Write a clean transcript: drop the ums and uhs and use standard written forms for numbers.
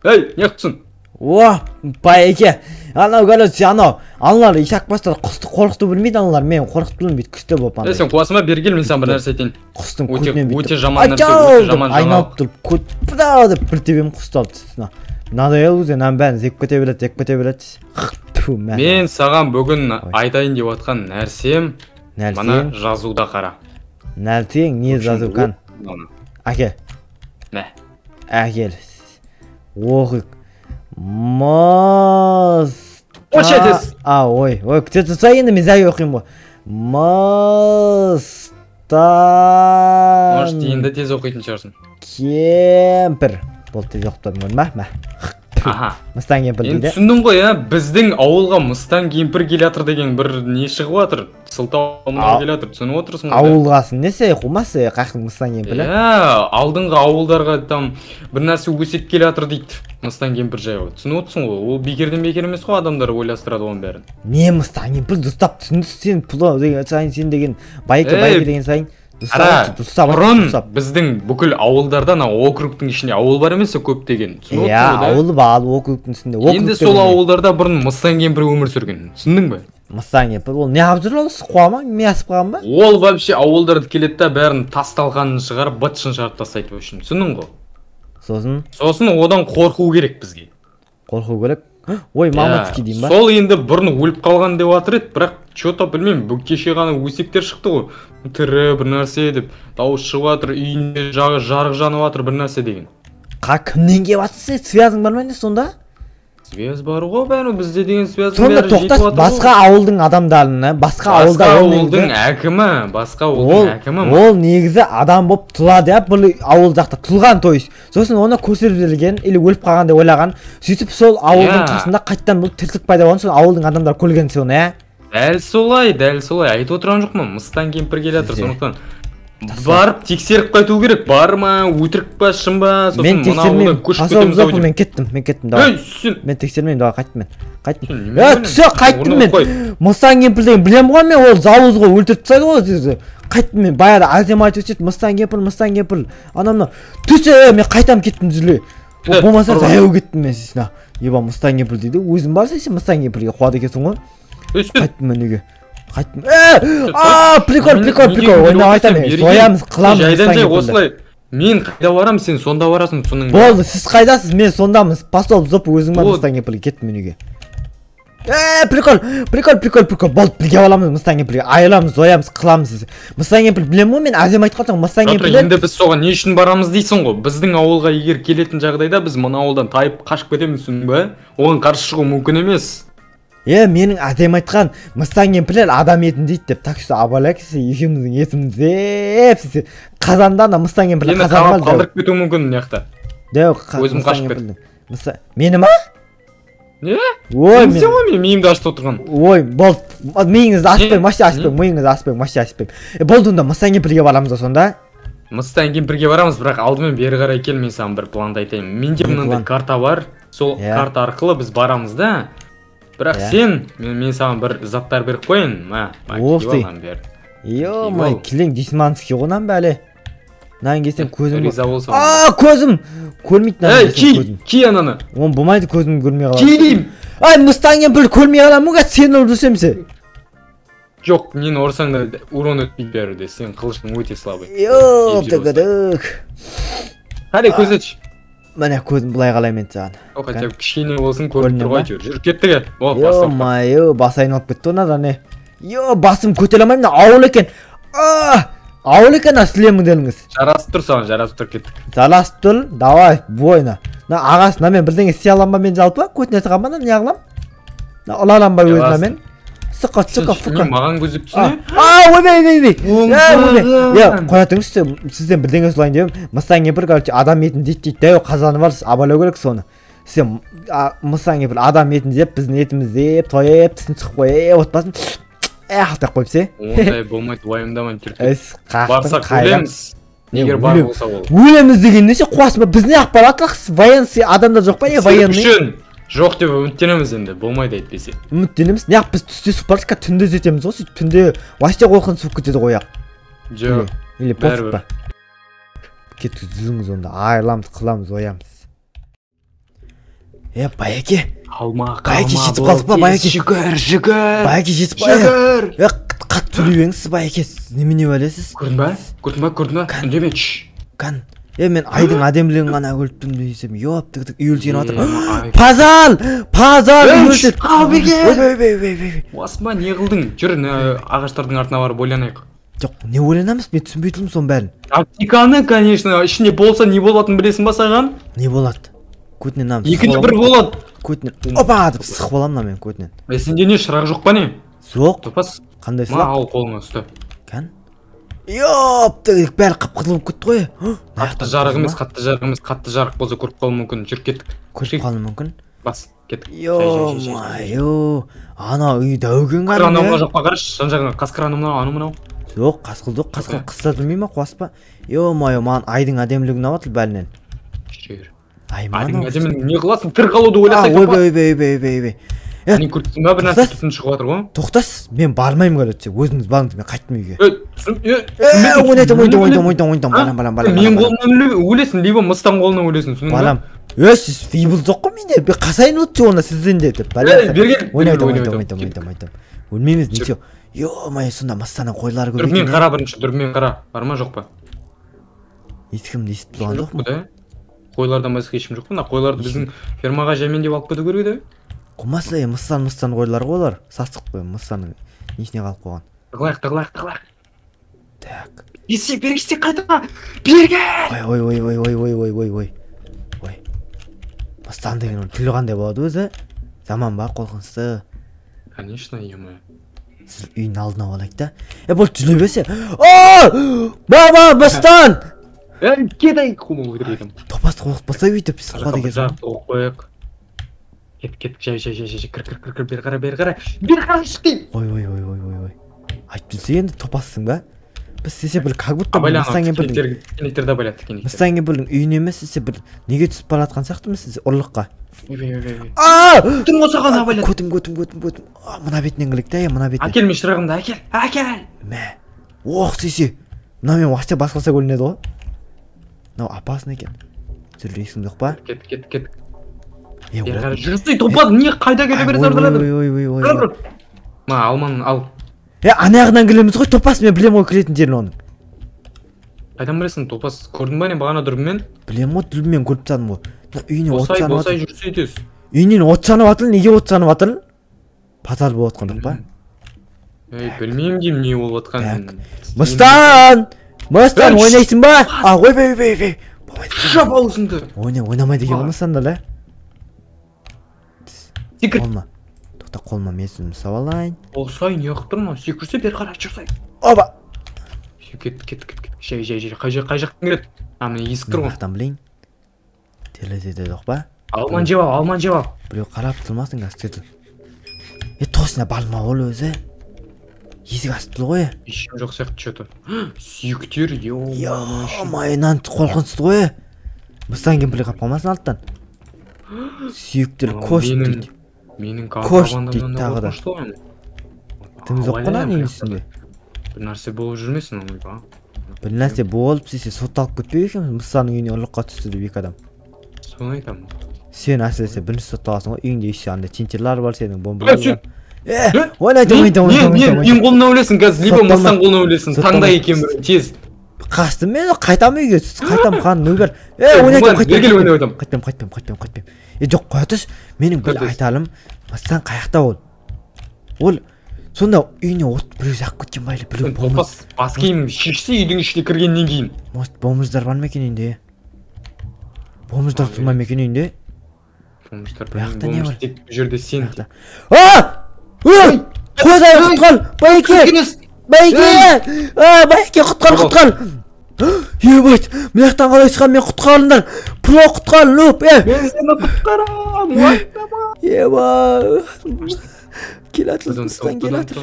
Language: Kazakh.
Ей, неқтісің? О, байеке. Анау көресіз, анау. Аналар ишак бастар құсты қорқыту білмейді аналар. Мен қорқытылым бейді күсті болып андай. Сен қуасыма бергел, мен саған бір нәрсе айтайын. Құстың көтінен бейді. Өте жаман нәрсе, өте жаман жаңалық. Айналып тұрып, көт пыда деп бір тебем құсты алып түстіна. Мынадай өзі, нан бәрін зек көте береді. Мен саған бүгін айтайын деп отқан нәрсем, мана жазуда қара. Нәрсең, не жазу кан? Әке. Мә. Әкел. Оқық. Очетес. Ой, күтеті сай енді мен зәй оқиым ғой. Мыстан. Может, енді тез оқитын шығарсың. Кемпір. Бұл тез оқытадың ғой, мә. Аха. Мыстан кемпір дейді. Түсіндің ғой, біздің ауылға мыстан кемпір келатыр деген бір не шығып жатыр. Сылтау мұнан келатыр, түсініп отырсың ғой. Ауылғасын, несе қумасы қақын мыстан кемпірі? Алдыңғы ауылдарға там бір нәрсе өсек келатыр дейді. Мыстан кемпір жайға. Түсініп отырсың ғой, ол бекерден бекер емес қой, адамдар ойластырады оның бәрін. Не мыстан кемпір дұрыстап түсінді сен пұлы деген сайын сен деген байке деген сайын. Бұрын біздің бүкіл ауылдарда округтың ішінде ауыл бар емес көп деген. Ауыл бар, округтың ішінде. Енді сол ауылдарда бұрын мыстан кемпір өмір сүрген. Түсіндің бе? Мыстан кемпір, ол не алып жүр ол қуама, не асып қалған ба? Ол вообще ауылдарды келеді да бәрін тасталғанын шығарып, бытшын шығарып тастайды үшін. Түсіндің ғой? Сосын одан қорқу керек бізге. Қорқу керек? Ой, мамытки дейм ба? Сол енді бұрын өліп қалған деп жатыр еді, бірақ что-то білмеймін, кеше ғана өсектер шықты ғой. Тірі бір нәрсе деп, дауыс шығып жатыр, үйінде жарық жанып жатыр бір нәрсе деген. Кімнен келіп жатыр, связың бар ма не сонда? Связ бар ғой бәрі, бізде деген связың сонда тоқтас, басқа ауылдың адамдарына, басқа ауылдың әкімі, басқа ауылдың әкімі. Ол негізі адам болып тұлады, бұл ауыл жақта тұлған тойыз. Сосын оны көсерілген, или өліп қалған деп ойлаған. Сөйтіп сол ауылдың қасында қайттан бұл тірлік пайда болған, сол ауылдың адамдар көлген соны, Дәл солай, айтып отырған жоқпын, мыстан кемпір келатыр, сондықтан барып тексеріп қайту керек, бар ма, өтірік па, шын ба, сосын мына ауылдан көшіп кетеміз ау деп. Мен кеттім, давай. Мен тексермеймін, давай, қайттым. Түсі, қайттым мен. Мыстан кемпір деген білем ғой мен, ол зауыз ғой, өлтіріп тастайды ғой. Қайттым мен, баяда әдем айтып өтеді, мыстан кемпір. Анамна, түсі, мен қайтам кеттім жүзіле. Болмаса заяу кеттім мен сесіне. Еба, мыстан кемпір дейді, өзің барса сен мыстан кемпірге қуады екенсің ғой. Қайттым мен неге. Прикол, ойнап айтамын, соямыз, қыламыз. Жайдан жай осылай, мен қайда барам, сен сонда барасың, соның. Болды, сіз қайдасыз, мен сондамыз, пастол зоп өзің бар мыстан кемпірге, кеттім мен үйге. Прикол, болды, бірге аламыз мыстан кемпірге, айыламыз, соямыз, қыламыз. Мыстан кемпір білем ғой, мен әзем айтып қалсам, мыстан кемпірлер. Енді біз соған не үшін барамыз дейсің ғой, біздің ауылға егер келетін жағдайда біз мына ауылдан тайып қашып кетеміз, бе? Оған қарсы шығу мүмкін емес. Менің әдем айтқан мыстан кемпірлер адам етін дейді деп, так что абалайкесі екеуміздің етіміз епсіз қазанда мыстан кемпірлер қазанға қалдырып кетуі мүмкін мияқта. Өзім қашып кеттім. Мені ма? Не? Ой, сен ғой мен миымды ашып отырған. Ой, болды, миыңызды ашпайым, миыңызды ашпайым. Болды онда мыстан кемпірге барамыз да сонда? Мыстан кемпірге барамыз, бірақ алдымен бері қарай кел, мен саған бір планды айтайын. Менде мынандай карта бар, сол карта арқылы біз барамыз да. Бірақ сен, мен саған бір заттар беріп қойын, Ё-май, кілең дисманский ғонам бәлі. Нан кесем көзім... көзім! Көрмейді нан кесем көзім. Ки ананы. Он болмайды көзім көрмей қалады. Кейдейм! Мыстан кемпір көрмей қалам мұға, сен ұрдырсемсе. Жоқ, мен ұрсаң да урон өтпейді бәріде, сен қылышың өте слабый. Ё-тығыдық. Қадай көз өтші. Мәне көзім бұлай қалаймен саған. Хотя кішкене болсын көріп тұр ғой, жүріп кеттіге. Ё-май, бас айналып кетті онада не. Басым көтелемеймін, ауыл екен. Ауыл екен асылемің деліңіз. Жарасып тұр саған, жарасып тұр кеттік. Жарасып тұр, давай, бойна. Ағасына мен бірдеңе істей аламын ба мен жалпы, көтіне сыған ба, не ағылам? Ұлалам ба өзіне мен? Сұқа, фұқа. Маған көзіп түсіне? Қоятыңыз сізден бірдеңе сұлайын деймін. Мыстан кемпір адам етін дейді, дәу қазаны бар, абайлау керек соны. Сен мыстан кемпір адам етін деп, біздің етіміз деп, тойып, тісін шығып қойып, отпасын. Ақтақ қойып се. Ондай болмайды, уайымдаман түркі. Барсақ өлеміз. Егер бар болса ол. Өлеміз деген неше қуасың ба? Біз не ақпарат ақсыз? Военный адамдар жоқ па? Жоқ деп үміттенеміз енді, болмайды әйтпесе. Үміттенеміз. Неғып біз түсте су бардық, түнде жетеміз ғой, сөйтіп түнде вообще қорқынышты суып кетеді ғой аяқ. Жоқ. Или пофиг па. Кетіп жүзіңіз онда, айыламыз, қыламыз, оямыз. Байеке. Алма, Байеке жетіп қалдық па, Байеке? Жүгір. Байеке жетіп па? Жүгір. Қатты сөйлебеңіз, Байеке, немене ойлайсыз? Көрдің ба? Үндемеші. Кән. Мен айдың әдемілігін ғана көріп тұрмын десем, тік үйілсеген отыр. Пазал! Үйілсет! Ойбай. Осма, не қылдың? Жүр, ағаштардың артына барып ойланайық. Жоқ, не ойланамыз? Мен түсінбей тұрмын соның бәрін. Аптиканы, конечно, ішінде болса не болатынын білесің ба саған? Не болады? Көтінен намыз. Екінші бір болады. Көтінен. Опа! Деп сықып аламын мен көтінен. Сенде не, шырақ жоқ па не? Жоқ. Топас. Қандай сылақ? Ал қолыңа ұсты. Кән? Бәрі қып-қытылып кетті ғой. Қатты жарық болса көріп қалу мүмкін. Жүр, кеттік. Көріп қалу мүмкін? Бас, кеттік. Ана үй дәуген ғана. Анау жаққа қараш, жан-жағына қасқыр анау. Жоқ, қасқыр жоқ, қасқыр қысса білмей ма, қуаспа. Маған айдың әдемілігін ауатыл бәлінен. Жүр. Айдың әдемілігін не қыласың? Тір қалуды ойласай. Ойбай. Мен көрттің ба бір нәрсе түтін шығып жатыр ғой? Тоқтас, мен бармаймын көрetse, өзіңіз барыңыз, мен қайттым үйге. Ойнайтам. Мен қолымнан өлесің, либо мыстан қолынан өлесің, түсінің ба? Балам, сіз фибл жоқ қой менде, қасайын өтсе оны сізден де деп. Ойнайтам. Өлмейміз, несе. Сонда мыстанан қойлары көп екен. Дүрмен қара бірінші, дүрмен қара. Бар ма жоқ па? Ешкімді естіп тұрған жоқ па? Қойлардан басқа ешкім жоқ па? Қойларды біздің фермаға жаймен деп алып кету керек еді. Қомаса, мыстан қойлар ғой олар. Састық қой, мыстанның несіне қалып қойған. Тығылайық. Так. Есе, бергісте қайта! Берге! Ой. Мыстан деген тілі қандай болады өзі? Заман ба, қолқынысты. Конечно, ема. Сіз үйін алдына олайық да. Бұл жүле бесе. Баба, мыстан! Кетайық, құмыл өтірейдім. Топасты қоқпаса өйтіп, сықпады кезім. Қояйық. Кет, жай, кір, бері қара шықтейін. Ой. Айтып жүрсе енді топассың ба? Біз сесе бір как будто Мыстан кемпірдің үйін емес, сесе бір неге түсіп баратқан сияқтымыз сіз ұрлыққа. Түн осаған абайлат. Көтім. Мына бетінен кілік та, мына бетінен. Әкел мен шырағымды, әкел. Мә, сесе. Мына мен уақытша басқалса көрінеді ғой. Мынау апасын екен. Сүрлейсің жоқ па? Кет. Жүрсей топаз, не қайда келе бере сардырады? Ма, алман, ал. Анаяғынан келеміз ғой, топас, мен білем ғой кіретін жерін оның. Қайдан білесің, топас, көрдің ба не бағана дүрбімен? Білем ғой, дүрбімен көріп тадым ғой. Үйіне от санып Босай жүрсей тез. Үйінен от санып атыл, неге от санып атыл? Пазар болып атқандық па? Білмеймін дейм не болып атқан. Мыстан, ойнайсың ба? Ойбай. Жап аузыңды. Ойнамай деген болмасанда лә? Секір. Қолма месін савалайын. Олсай, не ұқтырма, секірсе бер қара жүрсай. Оба! Кет. Жай, қай жақтың келеді? Мені есік тұр ғой. Мақтан білейін. Телезеде жоқ ба? Алман жеп. Біреу қарап тұрмасын қастырды. Тосына балма ол өзі. Есік астылы ғой. Ешім жоқ сияқты что-то. Сүйіктер, майынан қолқынсыз ғой. Мыстан кемпірлі қап қалмасын алттан. Сүйіктер кош дейді. Менің кош дейді тағы да. Тіміз жоқ қына нең үстінде? Бір нәрсе болып жүрмесін оңай ба? Бір нәрсе болып сесе сотталып кетпей екен, Мыстанның үйіне ұрлыққа түсті деп екі адам. Соны айтамын. Сен әсіресе бірінші сотталасың ғой, үйіңде еші андай тентерлар бар, сенің бомбалар бар. Ойнайтам. Мен қолына өлесің қазір, либо Мыстан қолына өлесің, таңдай екен бір, тез. Қастым мен, қайтам үйге, қайтам қан, нөбір. Қайтпем. Жоқ, қоятыш, менің бір айталым, Мыстан қаяқта ол. Ол, сонда үйіне от біреу зақ көткен байлы, біреу бомыз. Бас кейім шешсе үйдің ішіне кіргеннен кейін. Бомыздар бар ма екен үйінде? Бомыздар тұрма ма екен үйінде? Бомыздар тек бұл жерде сен. Қойдай құтқал! Байеке құтқал! Ебайт, мынаяқтан қалай шығам, мен құтқалыңдар! Про құтқал, лөп! Мен сені құтқарам! Ебай! Келатыр, Мыстан келатыр.